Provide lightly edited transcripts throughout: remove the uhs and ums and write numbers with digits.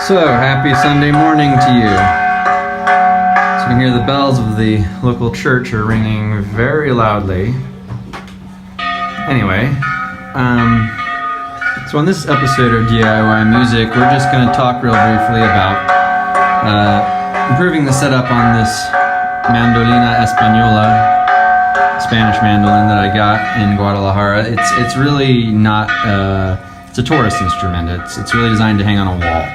So, happy Sunday morning to you. So you can hear the bells of the local church are ringing very loudly. Anyway, so on this episode of DIY Music, we're just going to talk real briefly about improving the setup on this Mandolina Espanola, Spanish mandolin that I got in Guadalajara. It's really not, it's a tourist instrument. It's really designed to hang on a wall.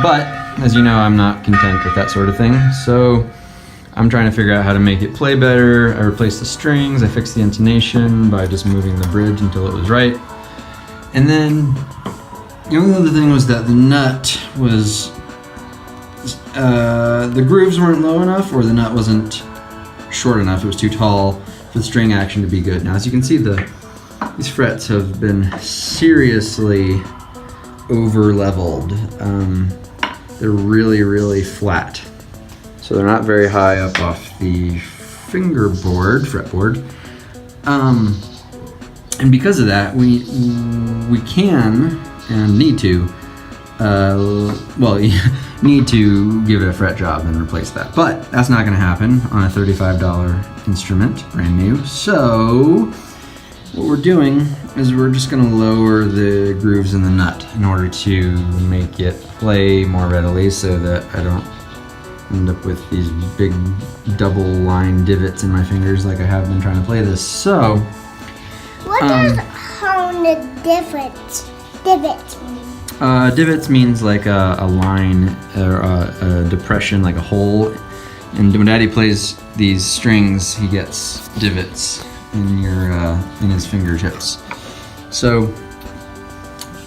But, as you know, I'm not content with that sort of thing, so I'm trying to figure out how to make it play better. I replaced the strings, I fixed the intonation by just moving the bridge until it was right. And then, the only other thing was that the nut was, the grooves weren't low enough, or the nut wasn't short enough. It was too tall for the string action to be good. Now, as you can see, these frets have been seriously over-leveled. They're really flat. So they're not very high up off the fretboard. And because of that, we can and need to, need to give it a fret job and replace that. But that's not gonna happen on a $35 instrument, brand new. So what we're doing is we're just gonna lower the grooves in the nut in order to make it play more readily so that I don't end up with these big double line divots in my fingers like I have been trying to play this. So, what does divot mean? Divots means like a line or a depression, like a hole. And when Daddy plays these strings, he gets divots in his fingertips. So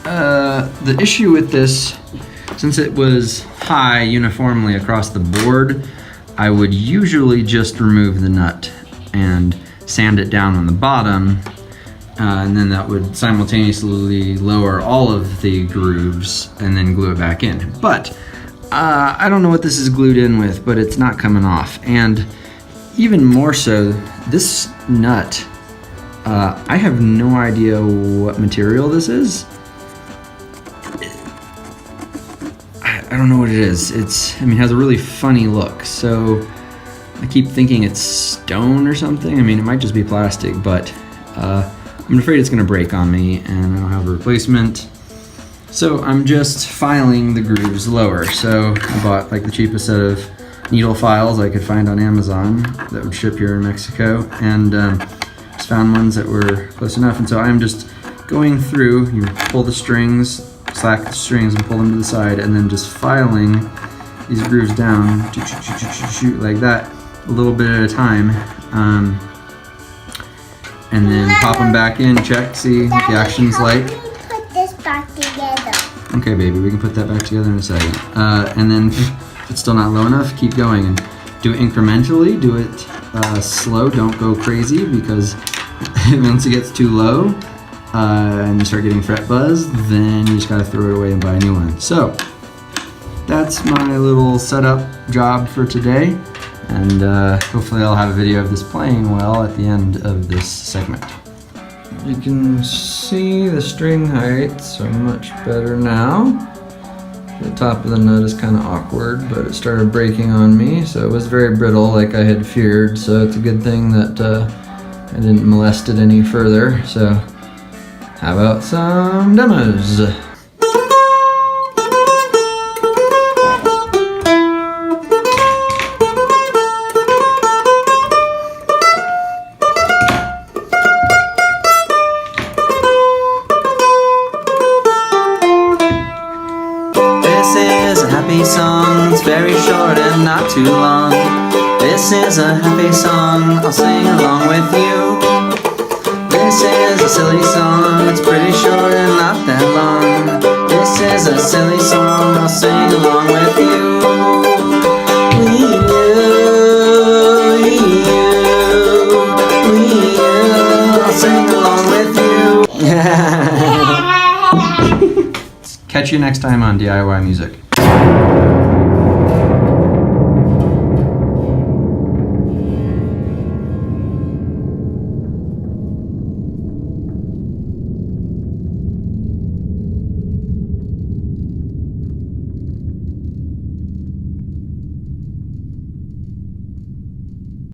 the issue with this, since it was high uniformly across the board, I would usually just remove the nut and sand it down on the bottom, and then that would simultaneously lower all of the grooves and then glue it back in. But I don't know what this is glued in with, but it's not coming off. And even more so, this nut, I have no idea what material this is. I don't know what it is. It has a really funny look. So I keep thinking it's stone or something. I mean, it might just be plastic, but I'm afraid it's gonna break on me and I don't have a replacement. So I'm just filing the grooves lower. So I bought like the cheapest set of needle files I could find on Amazon that would ship here in Mexico, and just found ones that were close enough. And so I'm just going through, you pull the strings, slack the strings and pull them to the side, and then just filing these grooves down, like that, a little bit at a time. And then pop them back in, check, see what the action's like. Put this back together. Okay, baby, we can put that back together in a second. And then if it's still not low enough, keep going and do it incrementally, do it slow, don't go crazy, because once it gets too low and you start getting fret buzz, then you just gotta throw it away and buy a new one. So that's my little setup job for today, and hopefully I'll have a video of this playing well at the end of this segment. You can see the string heights are much better now. The top of the nut is kind of awkward, but it started breaking on me, so it was very brittle like I had feared, so it's a good thing that I didn't molest it any further. So how about some demos? Happy song, it's very short and not too long. This is a happy song, I'll sing along with you. This is a silly song, it's pretty short and not that long. This is a silly song, I'll sing along with you. I'll sing along with you. Catch you next time on DIY Music.